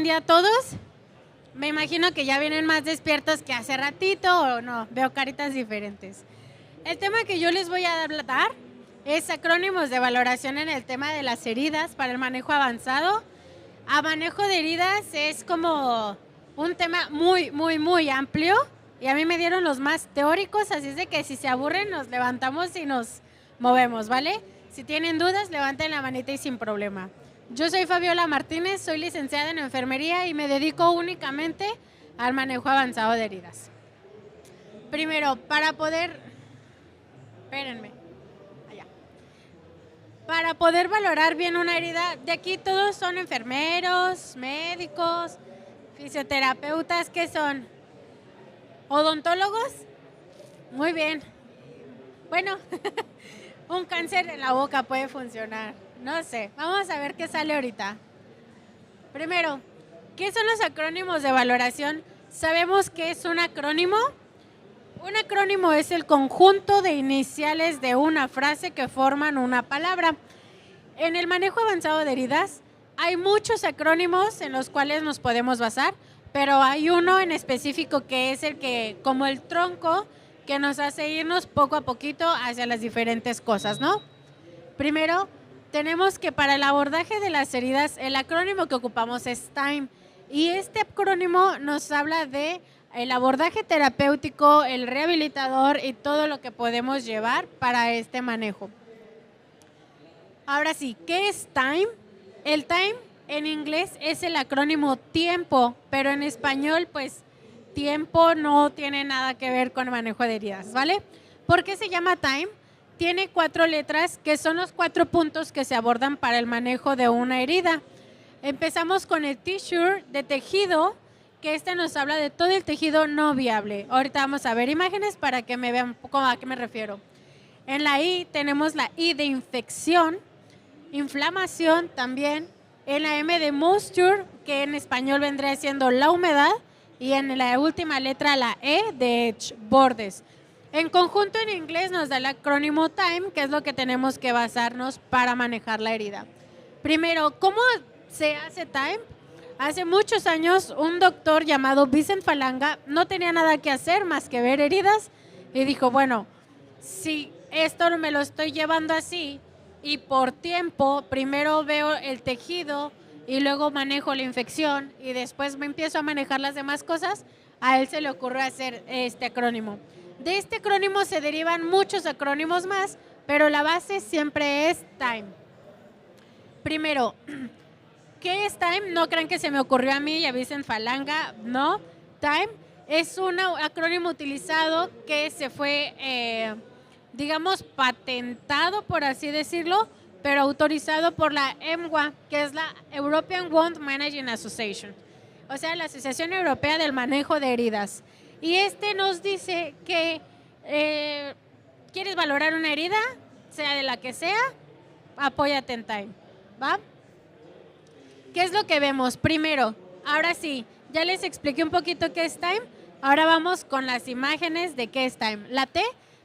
día a todos. Me imagino que ya vienen más despiertos que hace ratito o no, veo caritas diferentes. El tema que yo les voy a dar es acrónimos de valoración en el tema de las heridas para el manejo avanzado. A manejo de heridas es como un tema muy, muy, muy amplio y a mí me dieron los más teóricos, así es de que si se aburren nos levantamos y nos movemos, ¿vale? Si tienen dudas, levanten la manita y sin problema. Yo soy Fabiola Martínez, soy licenciada en enfermería y me dedico únicamente al manejo avanzado de heridas. Primero, para poder... Espérenme. Allá. Para poder valorar bien una herida, de aquí todos son enfermeros, médicos, fisioterapeutas, ¿qué son? ¿Odontólogos? Muy bien. Bueno, un cáncer en la boca puede funcionar. No sé, vamos a ver qué sale ahorita. Primero, ¿qué son los acrónimos de valoración? ¿Sabemos qué es un acrónimo? Un acrónimo es el conjunto de iniciales de una frase que forman una palabra. En el manejo avanzado de heridas hay muchos acrónimos en los cuales nos podemos basar, pero hay uno en específico que es el que, como el tronco, que nos hace irnos poco a poquito hacia las diferentes cosas, ¿no? Primero, tenemos que para el abordaje de las heridas, el acrónimo que ocupamos es TIME. Y este acrónimo nos habla de el abordaje terapéutico, el rehabilitador y todo lo que podemos llevar para este manejo. Ahora sí, ¿qué es TIME? El TIME en inglés es el acrónimo tiempo, pero en español, pues, tiempo no tiene nada que ver con el manejo de heridas, ¿vale? ¿Por qué se llama TIME? Tiene 4 letras que son los 4 puntos que se abordan para el manejo de una herida. Empezamos con el tissue de tejido, que nos habla de todo el tejido no viable. Ahorita vamos a ver imágenes para que me vean un poco a qué me refiero. En la I tenemos la I de infección, inflamación también. En la M de moisture, que en español vendría siendo la humedad. Y en la última letra la E de edge, bordes. En conjunto en inglés nos da el acrónimo TIME, que es lo que tenemos que basarnos para manejar la herida. Primero, ¿cómo se hace TIME? Hace muchos años un doctor llamado Vicent Falanga no tenía nada que hacer más que ver heridas y dijo, bueno, si esto me lo estoy llevando así y por tiempo primero veo el tejido y luego manejo la infección y después me empiezo a manejar las demás cosas, a él se le ocurrió hacer este acrónimo. De este acrónimo se derivan muchos acrónimos más, pero la base siempre es TIME. Primero, ¿qué es TIME? No crean que se me ocurrió a mí y a Vicent Falanga, no. TIME es un acrónimo utilizado que se fue, digamos, patentado, por así decirlo, pero autorizado por la EMWA, que es la European Wound Managing Association, o sea, la Asociación Europea del Manejo de Heridas. Y nos dice que quieres valorar una herida, sea de la que sea, apóyate en TIME, ¿va? ¿Qué es lo que vemos? Primero, ahora sí, ya les expliqué un poquito qué es TIME, ahora vamos con las imágenes de qué es TIME. La T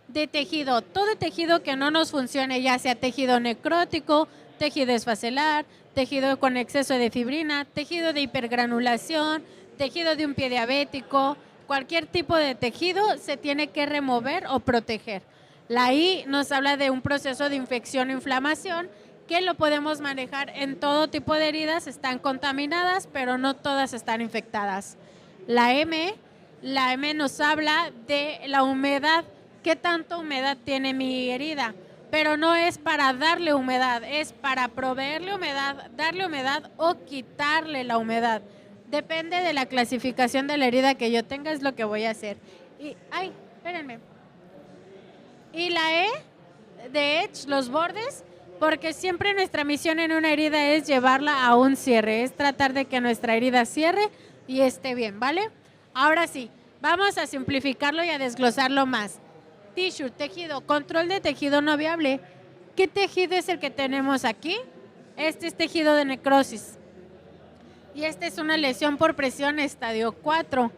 de tejido, todo tejido que no nos funcione, ya sea tejido necrótico, tejido esfacelar, tejido con exceso de fibrina, tejido de hipergranulación, tejido de un pie diabético, cualquier tipo de tejido se tiene que remover o proteger. La I nos habla de un proceso de infección o inflamación que lo podemos manejar en todo tipo de heridas, están contaminadas, pero no todas están infectadas. La M nos habla de la humedad, qué tanta humedad tiene mi herida, pero no es para darle humedad, es para proveerle humedad, darle humedad o quitarle la humedad. Depende de la clasificación de la herida que yo tenga, es lo que voy a hacer. Y, espérenme. Y la E de edge, los bordes, porque siempre nuestra misión en una herida es llevarla a un cierre, es tratar de que nuestra herida cierre y esté bien, ¿vale? Ahora sí, vamos a simplificarlo y a desglosarlo más. Tissue, tejido, control de tejido no viable. ¿Qué tejido es el que tenemos aquí? Este es tejido de necrosis. Y esta es una lesión por presión estadio 4.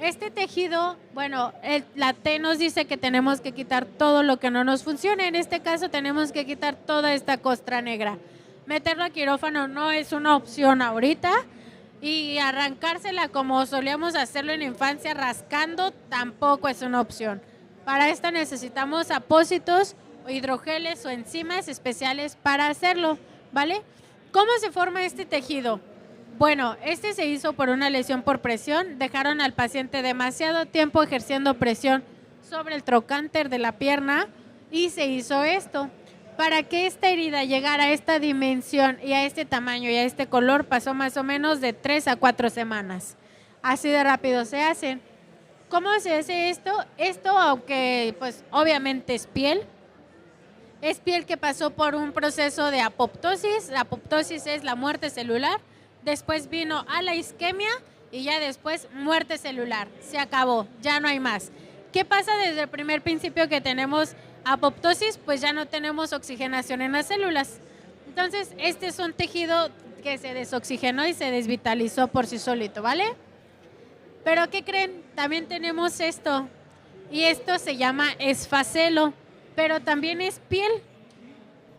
Este tejido, bueno, la T nos dice que tenemos que quitar todo lo que no nos funcione. En este caso tenemos que quitar toda esta costra negra. Meterlo a quirófano no es una opción ahorita, Y arrancársela como solíamos hacerlo en la infancia, rascando, tampoco es una opción. Para esto necesitamos apósitos, o hidrogeles o enzimas especiales para hacerlo, ¿vale? ¿Cómo se forma este tejido? Bueno, este se hizo por una lesión por presión. Dejaron al paciente demasiado tiempo ejerciendo presión sobre el trocánter de la pierna y se hizo esto. Para que esta herida llegara a esta dimensión y a este tamaño y a este color pasó más o menos de 3 a 4 semanas. Así de rápido se hacen. ¿Cómo se hace esto? Esto, aunque pues obviamente es piel que pasó por un proceso de apoptosis. La apoptosis es la muerte celular. Después vino a la isquemia y ya después muerte celular. Se acabó, ya no hay más. ¿Qué pasa desde el primer principio que tenemos apoptosis? Pues ya no tenemos oxigenación en las células. Entonces, este es un tejido que se desoxigenó y se desvitalizó por sí solito, ¿vale? Pero ¿qué creen? También tenemos esto. Y esto se llama esfacelo, pero también es piel.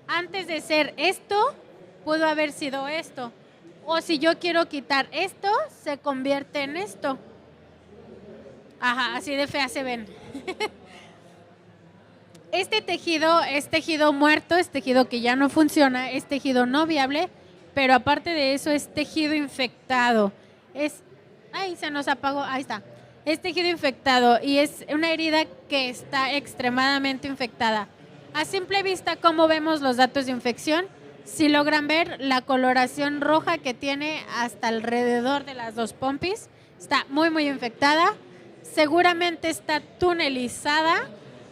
Antes de ser esto, pudo haber sido esto. O si yo quiero quitar esto, se convierte en esto. Ajá, así de fea se ven. Este tejido es tejido muerto, es tejido que ya no funciona, es tejido no viable, pero aparte de eso es tejido infectado. Ay, se nos apagó, ahí está. Es tejido infectado y es una herida que está extremadamente infectada. A simple vista, ¿cómo vemos los datos de infección? Si logran ver la coloración roja que tiene hasta alrededor de las dos pompis, está muy, muy infectada. Seguramente está tunelizada.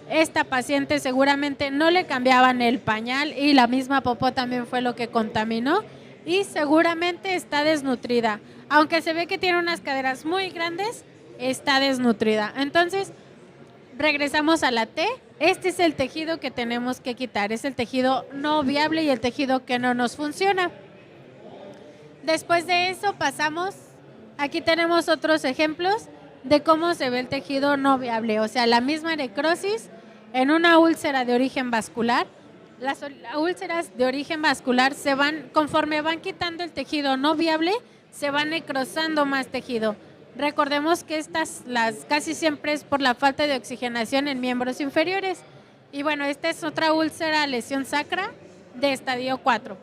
Esta paciente seguramente no le cambiaban el pañal y la misma popó también fue lo que contaminó. Y seguramente está desnutrida. Aunque se ve que tiene unas caderas muy grandes, está desnutrida. Entonces, regresamos a la T. Este es el tejido que tenemos que quitar. Es el tejido no viable y el tejido que no nos funciona. Después de eso pasamos, aquí tenemos otros ejemplos de cómo se ve el tejido no viable. O sea, la misma necrosis en una úlcera de origen vascular. Las úlceras de origen vascular se van, conforme van quitando el tejido no viable, se va necrosando más tejido. Recordemos que casi siempre es por la falta de oxigenación en miembros inferiores. Y bueno, esta es otra úlcera, lesión sacra de estadio 4.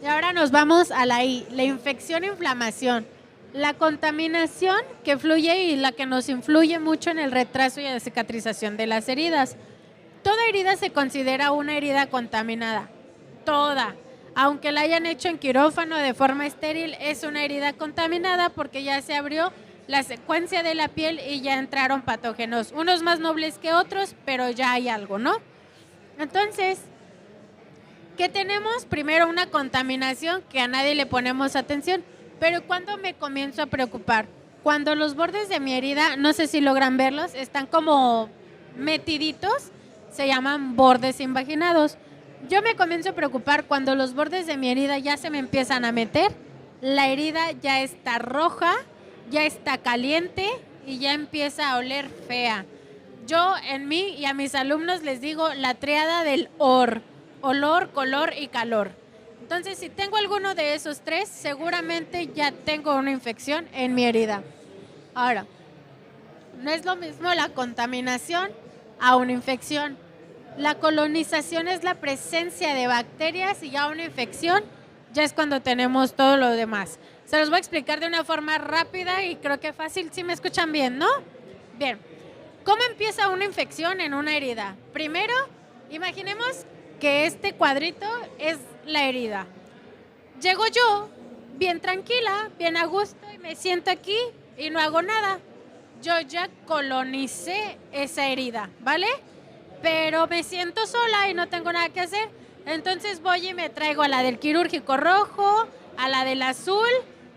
Y ahora nos vamos a la I, la infección e inflamación. La contaminación que fluye y la que nos influye mucho en el retraso y la cicatrización de las heridas. Toda herida se considera una herida contaminada. Toda. Aunque la hayan hecho en quirófano de forma estéril, es una herida contaminada porque ya se abrió la secuencia de la piel y ya entraron patógenos. Unos más nobles que otros, pero ya hay algo, ¿no? Entonces, ¿qué tenemos? Primero una contaminación que a nadie le ponemos atención. Pero ¿cuándo me comienzo a preocupar? Cuando los bordes de mi herida, no sé si logran verlos, están como metiditos, se llaman bordes invaginados. Yo me comienzo a preocupar cuando los bordes de mi herida ya se me empiezan a meter, la herida ya está roja, ya está caliente y ya empieza a oler fea. Yo en mí y a mis alumnos les digo la tríada del OR, olor, color y calor. Entonces, si tengo alguno de esos tres, seguramente ya tengo una infección en mi herida. Ahora, no es lo mismo la contaminación a una infección. La colonización es la presencia de bacterias y ya una infección ya es cuando tenemos todo lo demás. Se los voy a explicar de una forma rápida y creo que fácil. ¿Sí me escuchan bien, no? Bien. ¿Cómo empieza una infección en una herida? Primero, imaginemos que este cuadrito es la herida. Llego yo bien tranquila, bien a gusto y me siento aquí y no hago nada. Yo ya colonicé esa herida, ¿vale? Pero me siento sola y no tengo nada que hacer. Entonces voy y me traigo a la del quirúrgico rojo, a la del azul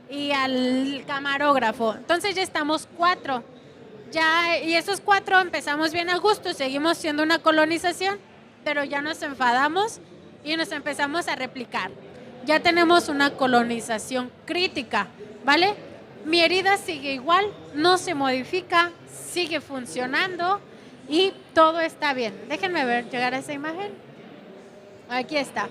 y al camarógrafo. Entonces ya estamos 4. Y esos 4 empezamos bien a gusto, seguimos siendo una colonización, pero ya nos enfadamos y nos empezamos a replicar. Ya tenemos una colonización crítica, ¿vale? Mi herida sigue igual, no se modifica, sigue funcionando y todo está bien. Déjenme ver, llegar a esa imagen. Aquí está.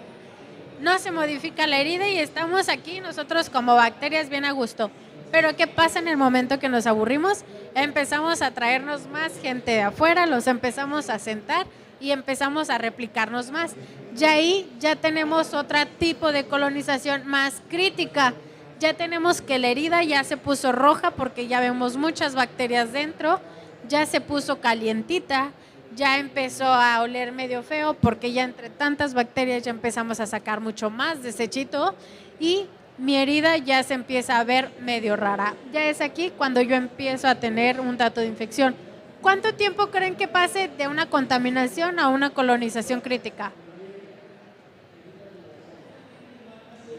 no se modifica la herida y estamos aquí nosotros como bacterias bien a gusto. Pero ¿qué pasa en el momento que nos aburrimos? Empezamos a traernos más gente de afuera, los empezamos a sentar y empezamos a replicarnos más. Y ahí ya tenemos otro tipo de colonización más crítica. Ya tenemos que la herida ya se puso roja porque ya vemos muchas bacterias dentro, ya se puso calientita, ya empezó a oler medio feo porque ya entre tantas bacterias ya empezamos a sacar mucho más desechito y mi herida ya se empieza a ver medio rara. Ya es aquí cuando yo empiezo a tener un dato de infección. ¿Cuánto tiempo creen que pase de una contaminación a una colonización crítica?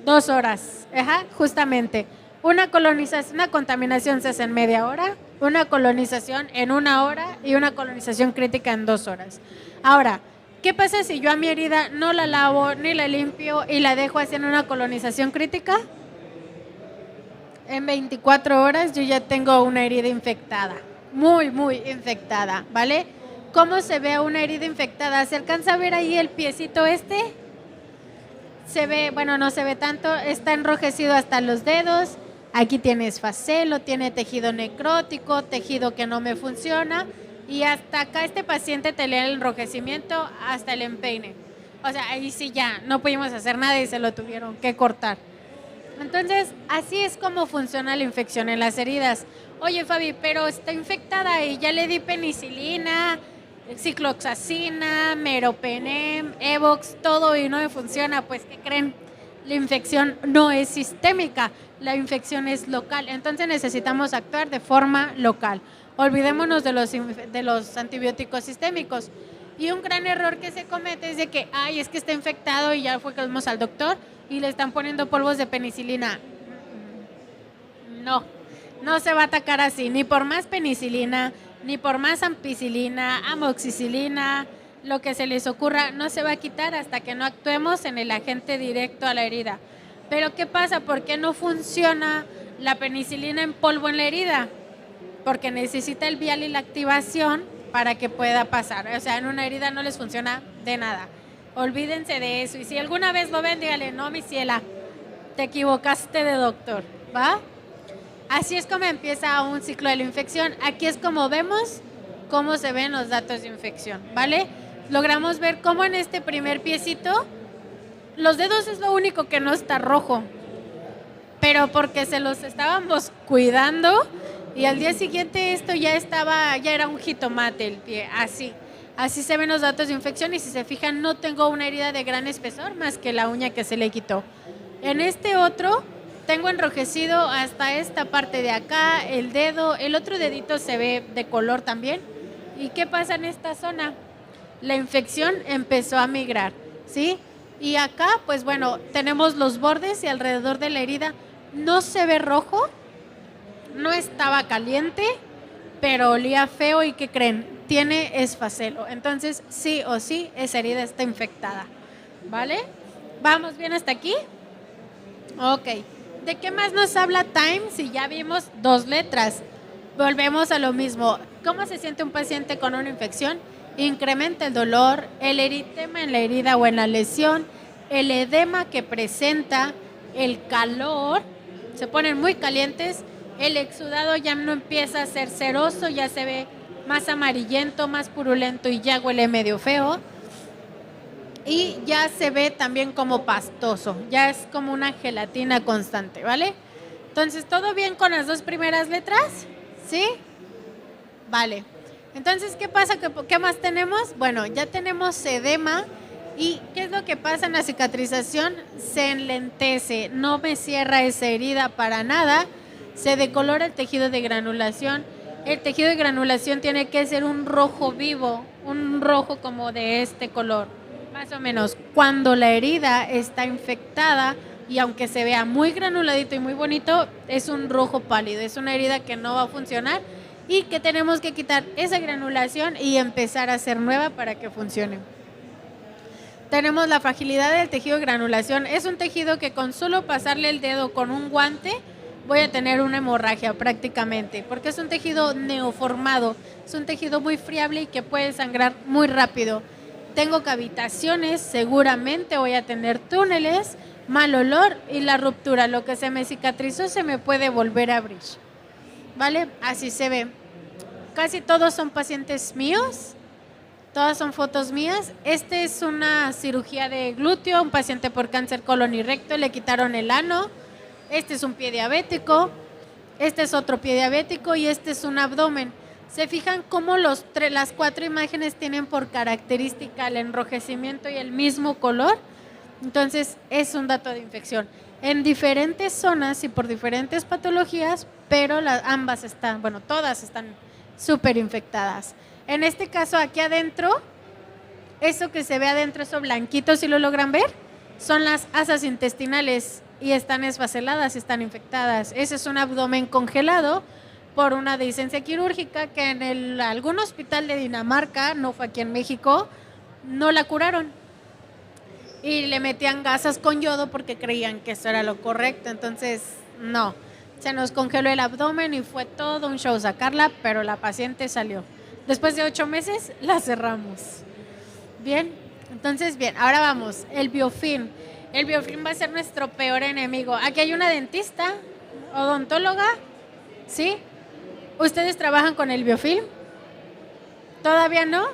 2 horas, justamente. Una contaminación se hace en media hora, una colonización en 1 hora y una colonización crítica en 2 horas. Ahora, ¿qué pasa si yo a mi herida no la lavo ni la limpio y la dejo haciendo una colonización crítica? En 24 horas yo ya tengo una herida infectada, muy, muy infectada, ¿vale? ¿Cómo se ve una herida infectada? ¿Se alcanza a ver ahí el piecito este? Se ve, bueno, no se ve tanto, está enrojecido hasta los dedos. Aquí tiene esfacelo, tiene tejido necrótico, tejido que no me funciona. Y hasta acá este paciente tenía el enrojecimiento hasta el empeine. O sea, ahí sí ya no pudimos hacer nada y se lo tuvieron que cortar. Entonces, así es como funciona la infección en las heridas. Oye, Fabi, pero está infectada y ya le di penicilina, cicloxacina, meropenem, Evox, todo y no me funciona. Pues, ¿qué creen? La infección no es sistémica, la infección es local. Entonces necesitamos actuar de forma local. Olvidémonos de los antibióticos sistémicos. Y un gran error que se comete es de que, ay, es que está infectado y ya fue que vamos al doctor y le están poniendo polvos de penicilina. No, no se va a atacar así, ni por más penicilina, ni por más ampicilina, amoxicilina, lo que se les ocurra, no se va a quitar hasta que no actuemos en el agente directo a la herida. Pero ¿qué pasa? ¿Por qué no funciona la penicilina en polvo en la herida? Porque necesita el vial y la activación para que pueda pasar. O sea, en una herida no les funciona de nada. Olvídense de eso. Y si alguna vez lo ven, dígale, no, mi ciela, te equivocaste de doctor, ¿va? Así es como empieza un ciclo de la infección. Aquí es como vemos cómo se ven los datos de infección, ¿vale? Logramos ver cómo en este primer piecito, los dedos es lo único que no está rojo, pero porque se los estábamos cuidando y al día siguiente esto ya era un jitomate el pie, así se ven los datos de infección y si se fijan no tengo una herida de gran espesor más que la uña que se le quitó. En este otro tengo enrojecido hasta esta parte de acá, el dedo, el otro dedito se ve de color también. ¿Y qué pasa en esta zona? La infección empezó a migrar, ¿sí? Y acá, pues bueno, tenemos los bordes y alrededor de la herida no se ve rojo, no estaba caliente, pero olía feo y ¿qué creen? Tiene esfacelo. Entonces, sí o sí, esa herida está infectada, ¿vale? ¿Vamos bien hasta aquí? Ok. ¿De qué más nos habla Time si ya vimos 2 letras? Volvemos a lo mismo. ¿Cómo se siente un paciente con una infección? Incrementa el dolor, el eritema en la herida o en la lesión, el edema que presenta, el calor, se ponen muy calientes, el exudado ya no empieza a ser ceroso, ya se ve más amarillento, más purulento y ya huele medio feo. Y ya se ve también como pastoso, ya es como una gelatina constante, ¿vale? Entonces, ¿todo bien con las 2 primeras letras? ¿Sí? Vale. Entonces, ¿qué pasa? ¿Qué más tenemos? Bueno, ya tenemos edema. ¿Y qué es lo que pasa en la cicatrización? Se enlentece, no me cierra esa herida para nada, se decolora el tejido de granulación. El tejido de granulación tiene que ser un rojo vivo, un rojo como de este color, más o menos. Cuando la herida está infectada y aunque se vea muy granuladito y muy bonito, es un rojo pálido, es una herida que no va a funcionar y que tenemos que quitar esa granulación y empezar a hacer nueva para que funcione. Tenemos la fragilidad del tejido de granulación. Es un tejido que con solo pasarle el dedo con un guante voy a tener una hemorragia prácticamente, porque es un tejido neoformado, es un tejido muy friable y que puede sangrar muy rápido. tengo cavitaciones, seguramente voy a tener túneles, mal olor y la ruptura. Lo que se me cicatrizó se me puede volver a abrir. ¿Vale? Así se ve. Casi todos son pacientes míos. Todas son fotos mías. Este es una cirugía de glúteo, un paciente por cáncer colon y recto, le quitaron el ano. Este es un pie diabético, este es otro pie diabético y este es un abdomen. ¿Se fijan cómo las 4 imágenes tienen por característica el enrojecimiento y el mismo color? Entonces es un dato de infección. En diferentes zonas y por diferentes patologías, pero ambas están, bueno, todas están súper infectadas. En este caso, aquí adentro, eso que se ve adentro, eso blanquito, si lo logran ver, son las asas intestinales y están esfaceladas, están infectadas. Ese es un abdomen congelado por una dehiscencia quirúrgica que en algún hospital de Dinamarca, no fue aquí en México, no la curaron. Y le metían gasas con yodo porque creían que eso era lo correcto. Entonces, no. Se nos congeló el abdomen y fue todo un show sacarla, pero la paciente salió. Después de 8 meses, la cerramos. Bien, entonces bien, ahora vamos, el biofilm. El biofilm va a ser nuestro peor enemigo. Aquí hay una dentista, odontóloga, ¿sí? ¿Ustedes trabajan con el biofilm? ¿Todavía no?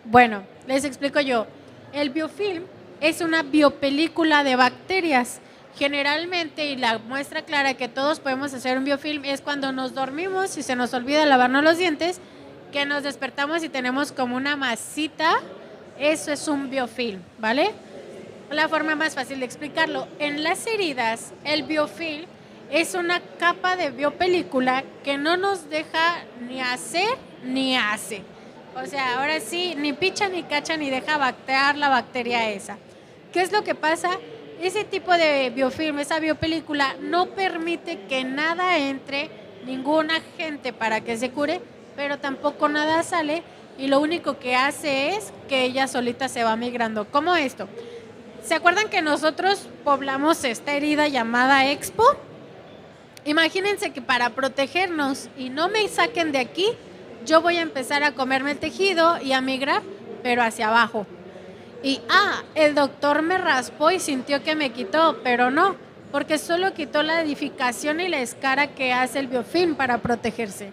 Bueno, les explico yo. El biofilm es una biopelícula de bacterias. Generalmente, y la muestra clara que todos podemos hacer un biofilm es cuando nos dormimos y se nos olvida lavarnos los dientes, que nos despertamos y tenemos como una masita, eso es un biofilm, ¿vale? La forma más fácil de explicarlo, en las heridas, el biofilm es una capa de biopelícula que no nos deja ni hacer ni hace. O sea, ahora sí, ni picha ni cacha ni deja bactear la bacteria esa. ¿Qué es lo que pasa? Ese tipo de biofilm, esa biopelícula, no permite que nada entre, ningún agente para que se cure, pero tampoco nada sale y lo único que hace es que ella solita se va migrando. ¿Cómo esto? ¿Se acuerdan que nosotros poblamos esta herida llamada expo? Imagínense que para protegernos y no me saquen de aquí, yo voy a empezar a comerme el tejido y a migrar, pero hacia abajo. Y, el doctor me raspó y sintió que me quitó, pero no, porque solo quitó la edificación y la escara que hace el biofilm para protegerse.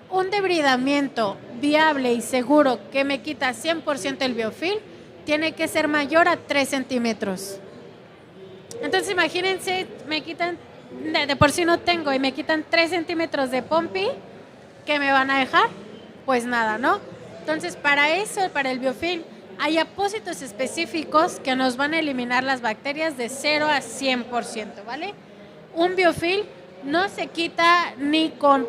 Un debridamiento viable y seguro que me quita 100% el biofilm tiene que ser mayor a 3 centímetros. Entonces imagínense, me quitan, de por sí no tengo, y me quitan 3 centímetros de pompi, ¿qué me van a dejar? Pues nada, ¿no? Entonces para eso, para el biofilm, hay apósitos específicos que nos van a eliminar las bacterias de 0 a 100%, ¿vale? Un biofilm no se quita ni con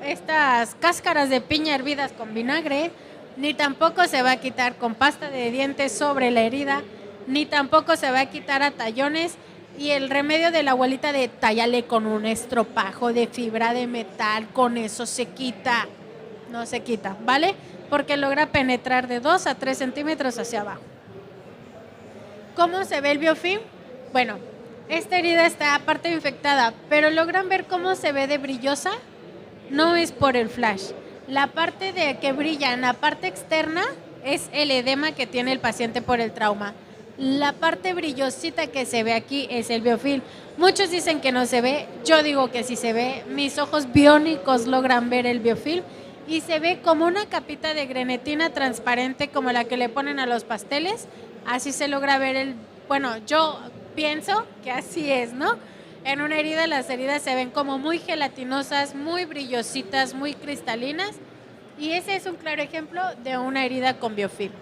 estas cáscaras de piña hervidas con vinagre, ni tampoco se va a quitar con pasta de dientes sobre la herida, ni tampoco se va a quitar a tallones. Y el remedio de la abuelita de tállale con un estropajo de fibra de metal, con eso se quita. No se quita, ¿vale? Porque logra penetrar de 2 a 3 centímetros hacia abajo. ¿Cómo se ve el biofilm? Bueno, esta herida está aparte infectada, pero ¿logran ver cómo se ve de brillosa? No es por el flash. La parte de que brilla en la parte externa es el edema que tiene el paciente por el trauma. La parte brillosita que se ve aquí es el biofilm. Muchos dicen que no se ve, yo digo que sí se ve. Mis ojos biónicos logran ver el biofilm y se ve como una capita de grenetina transparente como la que le ponen a los pasteles. Así se logra ver bueno, yo pienso que así es, ¿no? En una herida, las heridas se ven como muy gelatinosas, muy brillositas, muy cristalinas. Y ese es un claro ejemplo de una herida con biofilm.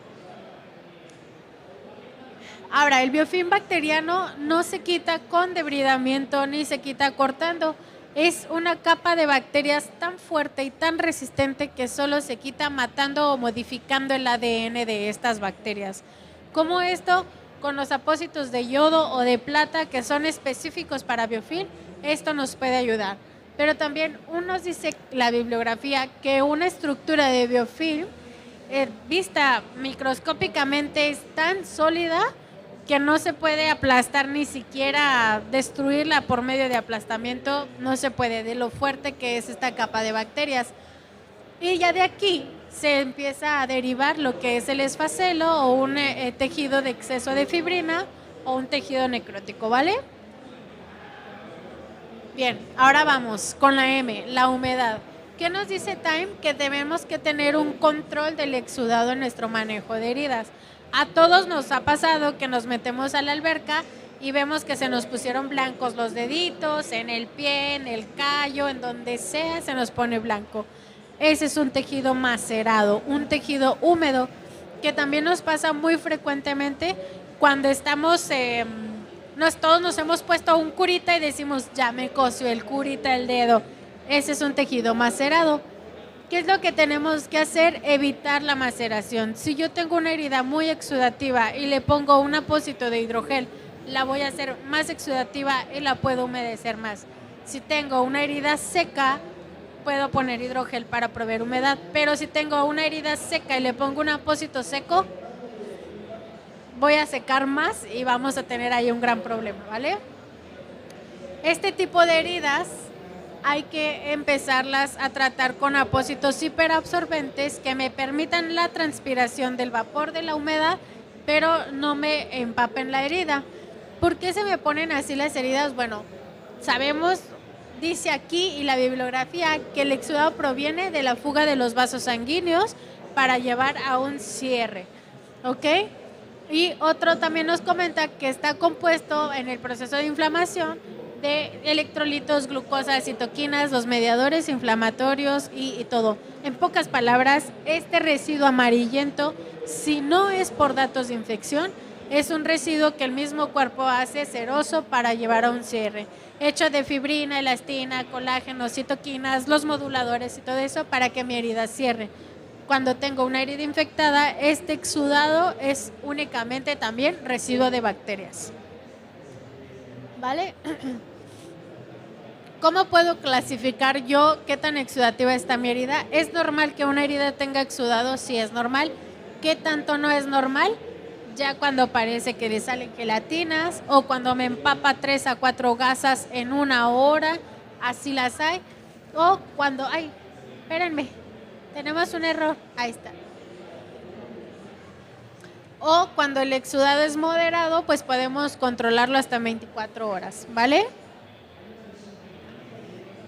Ahora, el biofilm bacteriano no se quita con debridamiento ni se quita cortando. Es una capa de bacterias tan fuerte y tan resistente que solo se quita matando o modificando el ADN de estas bacterias. ¿Cómo esto? Con los apósitos de yodo o de plata que son específicos para biofilm, esto nos puede ayudar. Pero también nos dice la bibliografía que una estructura de biofilm vista microscópicamente es tan sólida que no se puede aplastar, ni siquiera destruirla por medio de aplastamiento, no se puede, de lo fuerte que es esta capa de bacterias. Y ya de aquí se empieza a derivar lo que es el esfacelo o un tejido de exceso de fibrina o un tejido necrótico, ¿vale? Bien, ahora vamos con la M, la humedad. ¿Qué nos dice Time? Que debemos que tener un control del exudado en nuestro manejo de heridas. A todos nos ha pasado que nos metemos a la alberca y vemos que se nos pusieron blancos los deditos, en el pie, en el callo, en donde sea se nos pone blanco. Ese es un tejido macerado, un tejido húmedo, que también nos pasa muy frecuentemente cuando estamos... todos nos hemos puesto un curita y decimos, ya me cosió el curita el dedo. Ese es un tejido macerado. ¿Qué es lo que tenemos que hacer? Evitar la maceración. Si yo tengo una herida muy exudativa y le pongo un apósito de hidrogel, la voy a hacer más exudativa y la puedo humedecer más. Si tengo una herida seca, puedo poner hidrogel para proveer humedad. Pero si tengo una herida seca y le pongo un apósito seco, voy a secar más y vamos a tener ahí un gran problema, ¿vale? Este tipo de heridas hay que empezarlas a tratar con apósitos hiperabsorbentes que me permitan la transpiración del vapor de la humedad, pero no me empapen la herida. ¿Por qué se me ponen así las heridas? Bueno, sabemos, dice aquí y la bibliografía, que el exudado proviene de la fuga de los vasos sanguíneos para llevar a un cierre, ¿ok? Y otro también nos comenta que está compuesto en el proceso de inflamación de electrolitos, glucosa, citoquinas, los mediadores inflamatorios y todo. En pocas palabras, este residuo amarillento, si no es por datos de infección, es un residuo que el mismo cuerpo hace ceroso para llevar a un cierre, hecho de fibrina, elastina, colágeno, citoquinas, los moduladores y todo eso para que mi herida cierre. Cuando tengo una herida infectada, este exudado es únicamente también residuo de bacterias. ¿Vale? ¿Cómo puedo clasificar yo qué tan exudativa está mi herida? ¿Es normal que una herida tenga exudado? Sí, es normal. ¿Qué tanto no es normal? Ya cuando parece que le salen gelatinas o cuando me empapa 3 a 4 gasas en una hora, así las hay. O cuando, ay, espérenme, tenemos un error, ahí está. O cuando el exudado es moderado, pues podemos controlarlo hasta 24 horas, ¿vale?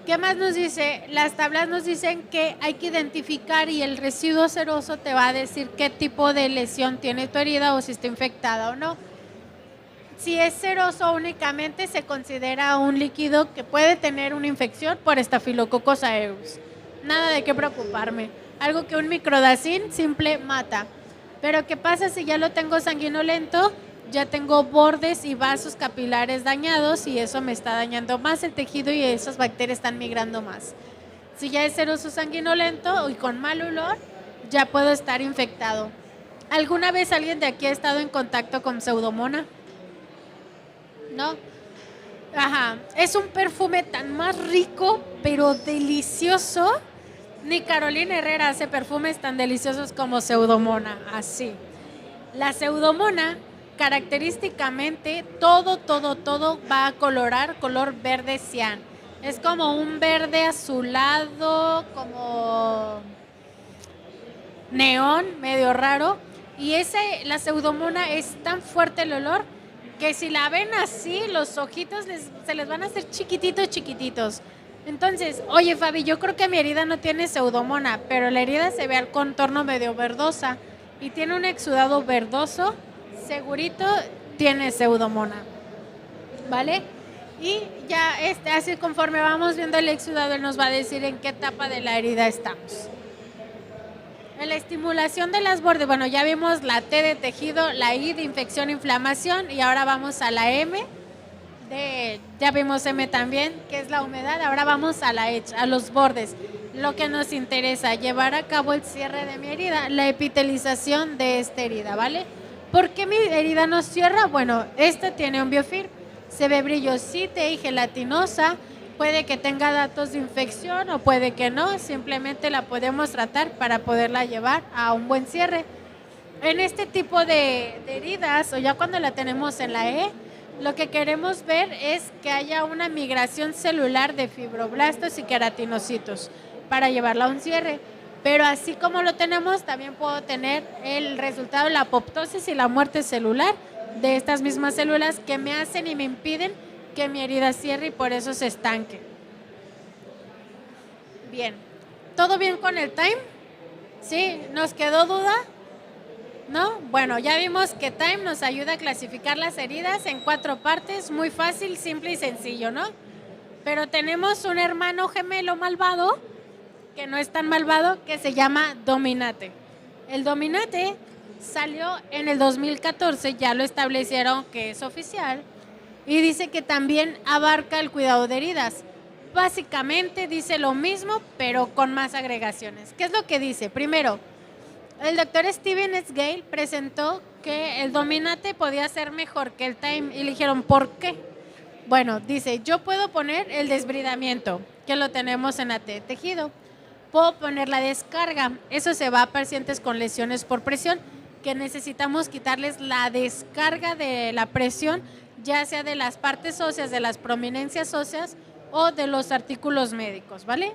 ¿Qué más nos dice? Las tablas nos dicen que hay que identificar y el residuo ceroso te va a decir qué tipo de lesión tiene tu herida o si está infectada o no. Si es ceroso únicamente se considera un líquido que puede tener una infección por Staphylococcus aureus. Nada de qué preocuparme. Algo que un microdacin simple mata. Pero ¿qué pasa si ya lo tengo sanguinolento? Ya tengo bordes y vasos capilares dañados y eso me está dañando más el tejido y esas bacterias están migrando más. Si ya es ceroso sanguinolento y con mal olor, ya puedo estar infectado. ¿Alguna vez alguien de aquí ha estado en contacto con Pseudomonas? ¿No? Ajá, es un perfume tan más rico, pero delicioso. Ni Carolina Herrera hace perfumes tan deliciosos como Pseudomonas, así. La Pseudomonas, característicamente, todo va a colorar color verde cian. Es como un verde azulado, como neón, medio raro. Y la Pseudomonas es tan fuerte el olor que si la ven así, los ojitos se les van a hacer chiquititos. Entonces, oye Fabi, yo creo que mi herida no tiene Pseudomonas, pero la herida se ve al contorno medio verdosa y tiene un exudado verdoso, segurito tiene Pseudomonas, ¿vale? Y ya así conforme vamos viendo el exudado, él nos va a decir en qué etapa de la herida estamos. En la estimulación de las bordes, bueno, ya vimos la T de tejido, la I de infección, inflamación y ahora vamos a la M. Ya vimos M también, que es la humedad. Ahora vamos a la H, a los bordes. Lo que nos interesa, llevar a cabo el cierre de mi herida, la epitelización de esta herida, ¿vale? ¿Por qué mi herida no cierra? Bueno, esta tiene un biofilm, se ve brillosita y gelatinosa, puede que tenga datos de infección o puede que no, simplemente la podemos tratar para poderla llevar a un buen cierre. En este tipo de heridas, o ya cuando la tenemos en la E, lo que queremos ver es que haya una migración celular de fibroblastos y queratinocitos para llevarla a un cierre. Pero así como lo tenemos, también puedo tener el resultado de la apoptosis y la muerte celular de estas mismas células que me hacen y me impiden que mi herida cierre y por eso se estanque. Bien, ¿todo bien con el time? ¿Sí? ¿Nos quedó duda? ¿No? Bueno, ya vimos que time nos ayuda a clasificar las heridas en 4 partes, muy fácil, simple y sencillo, ¿no? Pero tenemos un hermano gemelo malvado, que no es tan malvado, que se llama Dominate. El Dominate salió en el 2014, ya lo establecieron que es oficial, y dice que también abarca el cuidado de heridas. Básicamente dice lo mismo, pero con más agregaciones. ¿Qué es lo que dice? Primero, el doctor Steven S. Gale presentó que el Dominate podía ser mejor que el time y le dijeron, ¿por qué? Bueno, dice, yo puedo poner el desbridamiento, que lo tenemos en tejido. Puedo poner la descarga, eso se va a pacientes con lesiones por presión, que necesitamos quitarles la descarga de la presión, ya sea de las partes óseas, de las prominencias óseas o de los artículos médicos, ¿vale?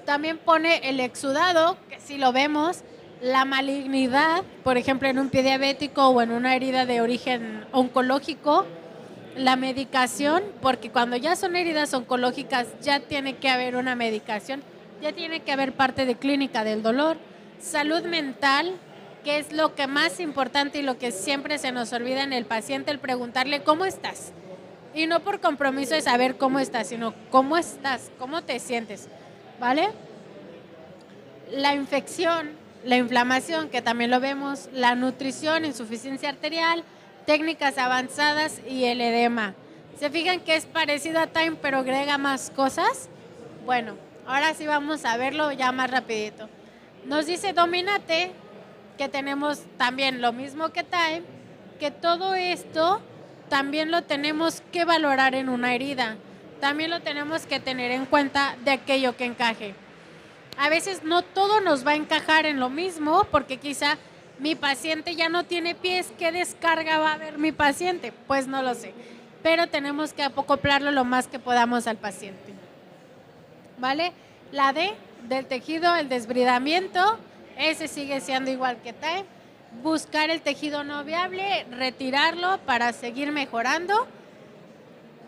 También pone el exudado, que si lo vemos, la malignidad, por ejemplo, en un pie diabético o en una herida de origen oncológico, la medicación, porque cuando ya son heridas oncológicas ya tiene que haber una medicación, ya tiene que haber parte de clínica del dolor, salud mental, que es lo que más importante y lo que siempre se nos olvida en el paciente, el preguntarle ¿cómo estás? Y no por compromiso de saber cómo estás, sino ¿cómo estás? ¿Cómo te sientes? ¿Vale? La infección, la inflamación, que también lo vemos, la nutrición, insuficiencia arterial, técnicas avanzadas y el edema. ¿Se fijan que es parecido a time pero agrega más cosas? Bueno, ahora sí vamos a verlo ya más rapidito. Nos dice Dominate que tenemos también lo mismo que time, que todo esto también lo tenemos que valorar en una herida. También lo tenemos que tener en cuenta de aquello que encaje. A veces no todo nos va a encajar en lo mismo, porque quizá mi paciente ya no tiene pies, ¿qué descarga va a haber mi paciente? Pues no lo sé, pero tenemos que acoplarlo lo más que podamos al paciente. ¿Vale? La D del tejido, el desbridamiento, ese sigue siendo igual que time. Buscar el tejido no viable, retirarlo para seguir mejorando.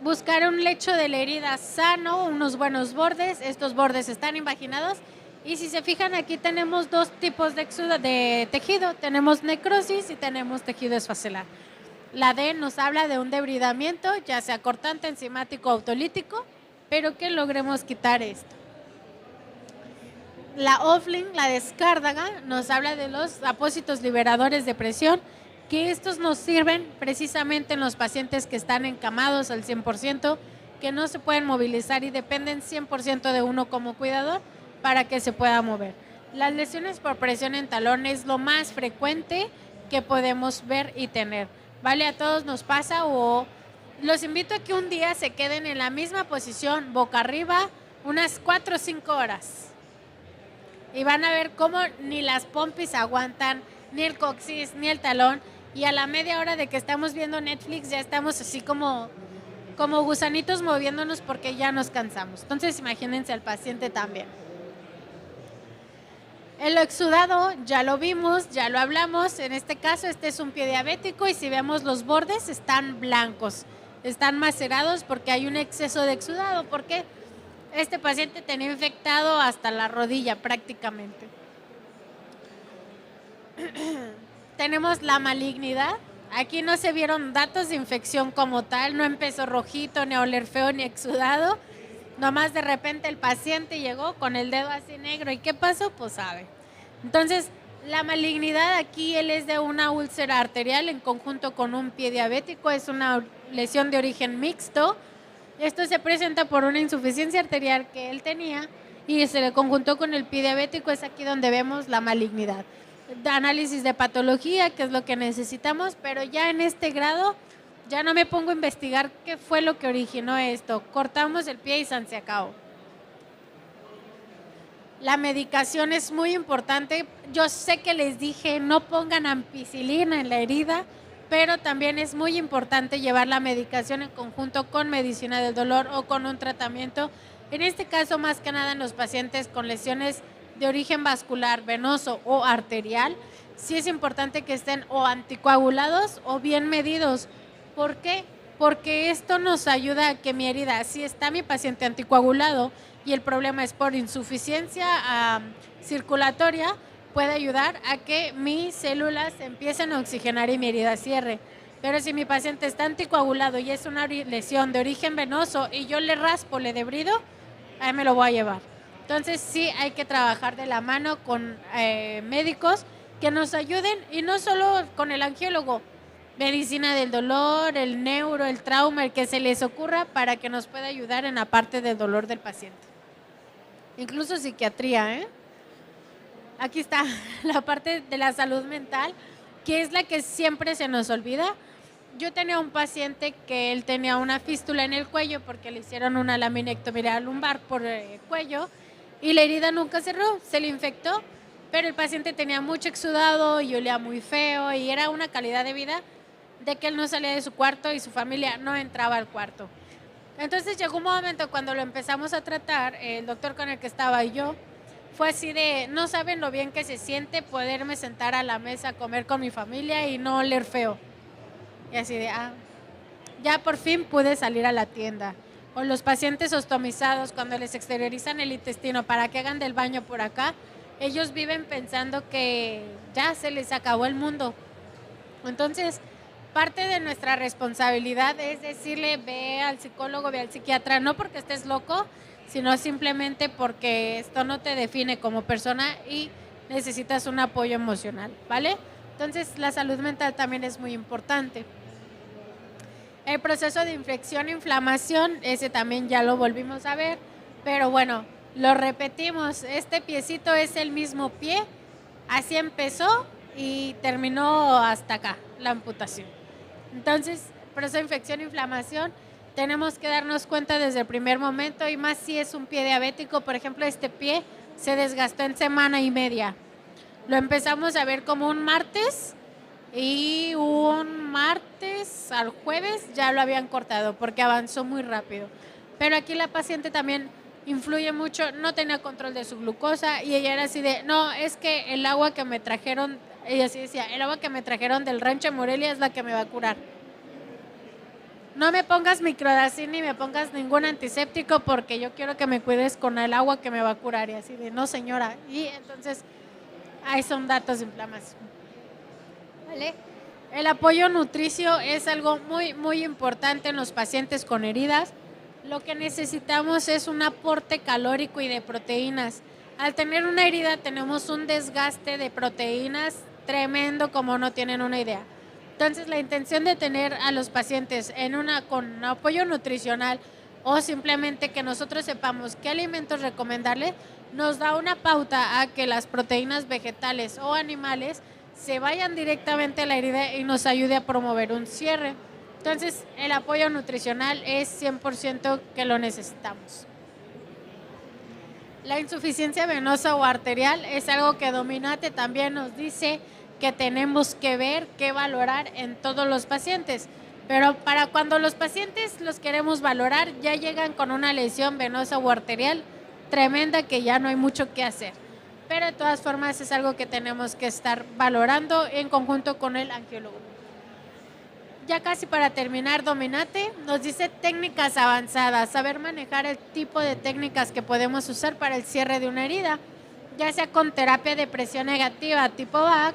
Buscar un lecho de la herida sano, unos buenos bordes, estos bordes están invaginados. Y si se fijan, aquí tenemos 2 tipos de tejido, tenemos necrosis y tenemos tejido esfacelar. La D nos habla de un debridamiento, ya sea cortante, enzimático o autolítico, pero que logremos quitar esto. La Oflin, la descárdaga, nos habla de los apósitos liberadores de presión, que estos nos sirven precisamente en los pacientes que están encamados al 100%, que no se pueden movilizar y dependen 100% de uno como cuidador para que se pueda mover. Las lesiones por presión en talón es lo más frecuente que podemos ver y tener. ¿Vale? A todos nos pasa, o los invito a que un día se queden en la misma posición, boca arriba, unas 4 o 5 horas. Y van a ver cómo ni las pompis aguantan, ni el coxis, ni el talón. Y a la media hora de que estamos viendo Netflix ya estamos así como gusanitos moviéndonos porque ya nos cansamos. Entonces imagínense al paciente también. El exudado ya lo vimos, ya lo hablamos. En este caso este es un pie diabético y si vemos los bordes están blancos, están macerados porque hay un exceso de exudado. ¿Por qué? Este paciente tenía infectado hasta la rodilla prácticamente. Tenemos la malignidad. Aquí no se vieron datos de infección como tal, no empezó rojito, ni a oler feo, ni exudado. Nomás de repente el paciente llegó con el dedo así negro. ¿Y qué pasó? Pues sabe. Entonces, la malignidad aquí él es de una úlcera arterial en conjunto con un pie diabético. Es una lesión de origen mixto. Esto se presenta por una insuficiencia arterial que él tenía y se le conjuntó con el pie diabético. Es aquí donde vemos la malignidad. Análisis de patología, que es lo que necesitamos, pero ya en este grado ya no me pongo a investigar qué fue lo que originó esto. Cortamos el pie y se acabó. La medicación es muy importante. Yo sé que les dije no pongan ampicilina en la herida, pero también es muy importante llevar la medicación en conjunto con medicina del dolor o con un tratamiento. En este caso, más que nada en los pacientes con lesiones de origen vascular, venoso o arterial, sí es importante que estén o anticoagulados o bien medidos. ¿Por qué? Porque esto nos ayuda a que mi herida, si está mi paciente anticoagulado y el problema es por insuficiencia circulatoria, puede ayudar a que mis células empiecen a oxigenar y mi herida cierre. Pero si mi paciente está anticoagulado y es una lesión de origen venoso y yo le raspo, le debrido, ahí me lo voy a llevar. Entonces sí hay que trabajar de la mano con médicos que nos ayuden, y no solo con el angiólogo, medicina del dolor, el neuro, el trauma, el que se les ocurra, para que nos pueda ayudar en la parte del dolor del paciente. Incluso psiquiatría, ¿eh? Aquí está la parte de la salud mental, que es la que siempre se nos olvida. Yo tenía un paciente que él tenía una fístula en el cuello porque le hicieron una laminectomía lumbar por el cuello y la herida nunca cerró, se le infectó, pero el paciente tenía mucho exudado y olía muy feo y era una calidad de vida de que él no salía de su cuarto y su familia no entraba al cuarto. Entonces llegó un momento cuando lo empezamos a tratar, el doctor con el que estaba y yo, fue así de, no saben lo bien que se siente poderme sentar a la mesa a comer con mi familia y no oler feo. Y así de, ya por fin pude salir a la tienda. O los pacientes ostomizados, cuando les exteriorizan el intestino para que hagan del baño por acá, ellos viven pensando que ya se les acabó el mundo. Entonces, parte de nuestra responsabilidad es decirle, ve al psicólogo, ve al psiquiatra, no porque estés loco, sino simplemente porque esto no te define como persona y necesitas un apoyo emocional, ¿vale? Entonces, la salud mental también es muy importante. El proceso de infección e inflamación, ese también ya lo volvimos a ver, pero bueno, lo repetimos, este piecito es el mismo pie, así empezó y terminó hasta acá, la amputación. Entonces, proceso de infección e inflamación, tenemos que darnos cuenta desde el primer momento, y más si es un pie diabético. Por ejemplo, este pie se desgastó en semana y media. Lo empezamos a ver como un martes, y un martes al jueves ya lo habían cortado porque avanzó muy rápido. Pero aquí la paciente también influye mucho, no tenía control de su glucosa y ella era así de, no, es que el agua que me trajeron, ella así decía, el agua que me trajeron del rancho de Morelia es la que me va a curar. No me pongas microdacin ni me pongas ningún antiséptico porque yo quiero que me cuides con el agua que me va a curar. Y así de, no señora. Y entonces, ahí son datos de inflamación. ¿Vale? El apoyo nutricio es algo muy, muy importante en los pacientes con heridas. Lo que necesitamos es un aporte calórico y de proteínas. Al tener una herida tenemos un desgaste de proteínas tremendo, como no tienen una idea. Entonces, la intención de tener a los pacientes con apoyo nutricional, o simplemente que nosotros sepamos qué alimentos recomendarles, nos da una pauta a que las proteínas vegetales o animales se vayan directamente a la herida y nos ayude a promover un cierre. Entonces, el apoyo nutricional es 100% que lo necesitamos. La insuficiencia venosa o arterial es algo que Dominate también nos dice que tenemos que ver, que valorar en todos los pacientes. Pero para cuando los pacientes los queremos valorar, ya llegan con una lesión venosa o arterial tremenda que ya no hay mucho que hacer. Pero de todas formas es algo que tenemos que estar valorando en conjunto con el angiólogo. Ya casi para terminar, Dominate nos dice técnicas avanzadas, saber manejar el tipo de técnicas que podemos usar para el cierre de una herida, ya sea con terapia de presión negativa tipo VAC,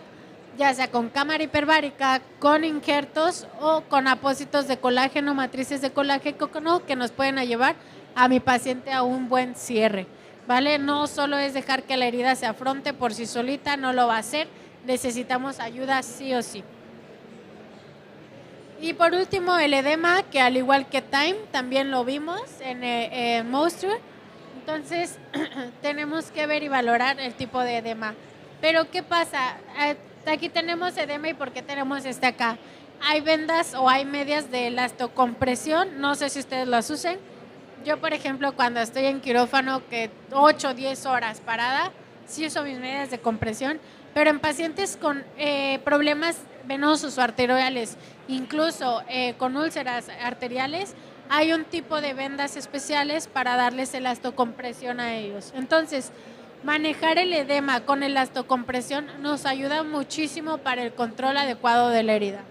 ya sea con cámara hiperbárica, con injertos o con apósitos de colágeno, matrices de colágeno que nos pueden llevar a mi paciente a un buen cierre, ¿vale? No solo es dejar que la herida se afronte por sí solita, no lo va a hacer, necesitamos ayuda sí o sí. Y por último, el edema, que al igual que Time, también lo vimos en Monster. Entonces, tenemos que ver y valorar el tipo de edema. Pero, ¿qué pasa? Aquí tenemos edema, ¿y por qué tenemos este acá? Hay vendas o hay medias de elastocompresión, no sé si ustedes las usen. Yo, por ejemplo, cuando estoy en quirófano, que 8 o 10 horas parada, sí uso mis medias de compresión, pero en pacientes con problemas venosos o arteriales, incluso con úlceras arteriales, hay un tipo de vendas especiales para darles elastocompresión a ellos. Entonces, Manejar el edema con elastocompresión nos ayuda muchísimo para el control adecuado de la herida.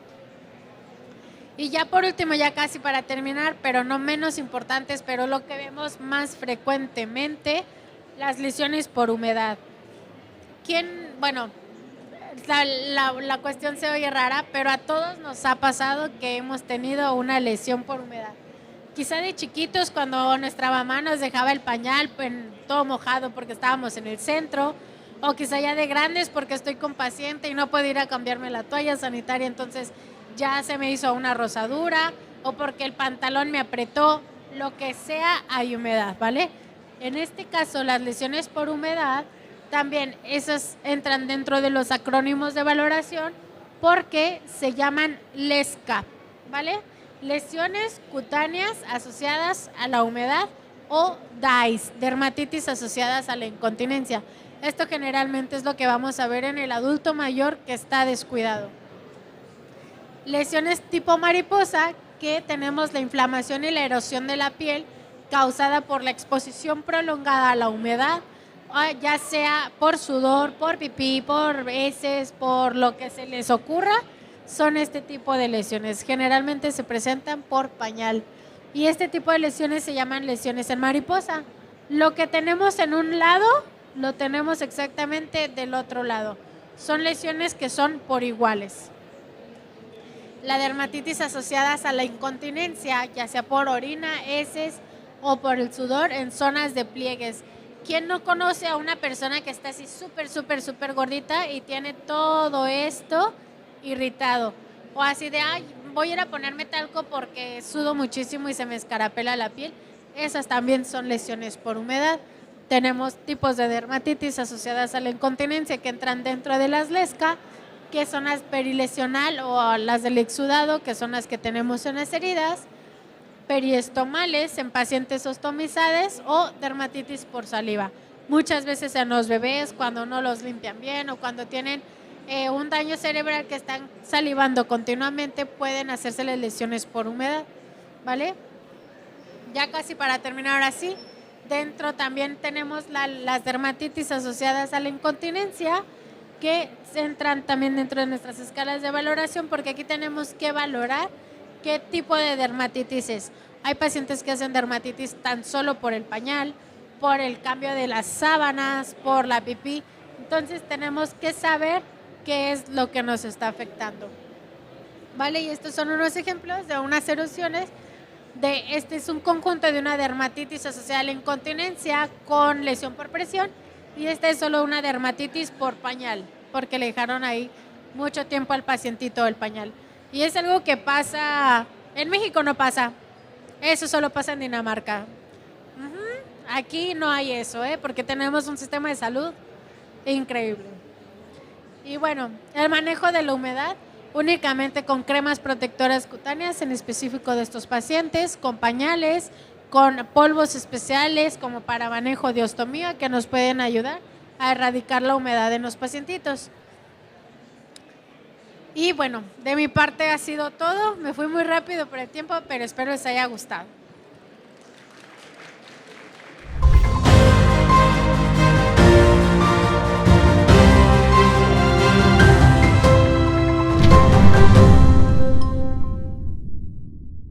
Y ya por último, ya casi para terminar, pero no menos importantes, pero lo que vemos más frecuentemente, las lesiones por humedad. Bueno, la cuestión se oye rara, pero a todos nos ha pasado que hemos tenido una lesión por humedad. Quizá de chiquitos, cuando nuestra mamá nos dejaba el pañal todo mojado porque estábamos en el centro, o quizá ya de grandes porque estoy con paciente y no puedo ir a cambiarme la toalla sanitaria, entonces ya se me hizo una rosadura, o porque el pantalón me apretó, lo que sea, hay humedad, ¿vale? En este caso, las lesiones por humedad, también esas entran dentro de los acrónimos de valoración porque se llaman LESCA, ¿vale? Lesiones cutáneas asociadas a la humedad, o DAIS, dermatitis asociadas a la incontinencia. Esto generalmente es lo que vamos a ver en el adulto mayor que está descuidado. Lesiones tipo mariposa, que tenemos la inflamación y la erosión de la piel causada por la exposición prolongada a la humedad, ya sea por sudor, por pipí, por heces, por lo que se les ocurra, son este tipo de lesiones. Generalmente se presentan por pañal. Y este tipo de lesiones se llaman lesiones en mariposa. Lo que tenemos en un lado, lo tenemos exactamente del otro lado. Son lesiones que son por iguales. La dermatitis asociadas a la incontinencia, ya sea por orina, heces o por el sudor en zonas de pliegues. ¿Quién no conoce a una persona que está así súper gordita y tiene todo esto irritado? O así de, ay, voy a ir a ponerme talco porque sudo muchísimo y se me escarapela la piel. Esas también son lesiones por humedad. Tenemos tipos de dermatitis asociadas a la incontinencia que entran dentro de las LESCA, que son las perilesional o las del exudado, que son las que tenemos en las heridas, periestomales en pacientes ostomizados, o dermatitis por saliva. Muchas veces en los bebés, cuando no los limpian bien o cuando tienen un daño cerebral que están salivando continuamente, pueden hacérseles lesiones por humedad, ¿vale? Ya casi para terminar así, dentro también tenemos las dermatitis asociadas a la incontinencia, que entran también dentro de nuestras escalas de valoración, porque aquí tenemos que valorar qué tipo de dermatitis es. Hay pacientes que hacen dermatitis tan solo por el pañal, por el cambio de las sábanas, por la pipí. Entonces tenemos que saber qué es lo que nos está afectando, ¿vale? Y estos son unos ejemplos de unas erosiones. Este es un conjunto de una dermatitis asociada a la incontinencia con lesión por presión, y esta es solo una dermatitis por pañal, porque le dejaron ahí mucho tiempo al pacientito el pañal. Y es algo que pasa, en México no pasa, eso solo pasa en Dinamarca. Aquí no hay eso, porque tenemos un sistema de salud increíble. Y bueno, el manejo de la humedad únicamente con cremas protectoras cutáneas, en específico de estos pacientes, con pañales, con polvos especiales como para manejo de ostomía, que nos pueden ayudar a erradicar la humedad en los pacientitos. Y bueno, de mi parte ha sido todo. Me fui muy rápido por el tiempo, pero espero les haya gustado.